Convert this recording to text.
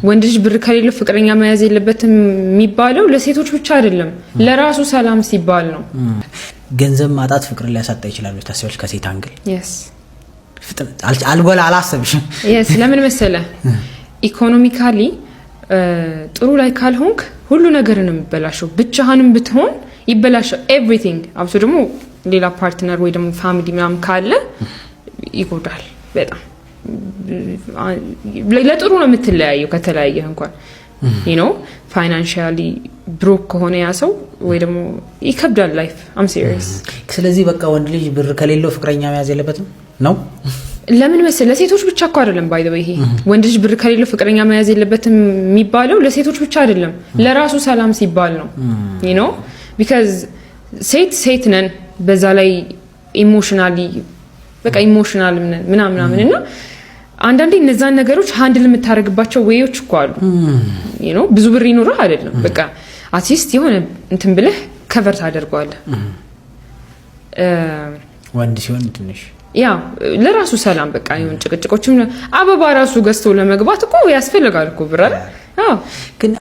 ወንድ ልጅ ብር ከሌለው ፍቅረኛ መያዝ የለበትም የሚባለው ለሴቶች ብቻ አይደለም ለራሱ ሰላም ሲባል ነው። ገንዘብ ማጣት ፍቅር ሊያሳጣ ይችላል ታስበሽ ከሴት አንግል? yes አልጎላ አላሰብሽ? yes ለምን መሰለ ኢኮኖሚካሊ ጥሩ ላይ ካልሆንክ ሁሉ ነገርንም ይበላሽው ብቻህንም ብትሆን ይበላሽው everything አብሶ ደግሞ ሌላ ፓርትነር ወይ ደግሞ ፋሚሊ ምናምን ካለ ይጎዳል በጣም ለጥሩ ነው የምትለያየው ከተለያየ እንኳን you know financially broke ከሆነ ያ ሰው ወይ ደግሞ ይከብዳል ላይፍ I'm serious ስለዚህ በቃ ወንድ ልጅ ብር ከሌለው ፍቅረኛ መያዝ የለበትም ነው ለምን መሰለ ለሴቶች ብቻ እኮ አይደለም ባይ ዘ ወይ ይሄ ወንድ ልጅ ብር ከሌለው ፍቅረኛ መያዝ የለበትም የሚባለው ለሴቶች ብቻ አይደለም ለራሱ ሰላም ሲባል ነው you know because ሴት ነን በዛ ላይ ኢሞሽናሊ በቃ ኢሞሽናል ምናምን እና አንዳንዴ እነዛን ነገሮች ሃንድል የምታረግባቸው ወይዎች እኮ አሉ you know ብዙ ብር ይኖርህ አይደለም በቃ አትሊስት የሆነ እንትን ብለህ ከቨር ታደርገዋለህ ወንድ ሲሆን ትንሽ ያ ለራሱ ሰላም በቃ ይሁን ጭቅጭቆችም አበባ ራሱ ገዝቶ ለመግባት እኮ ያስፈልጋል እኮ ብር አይደል አዎ ግን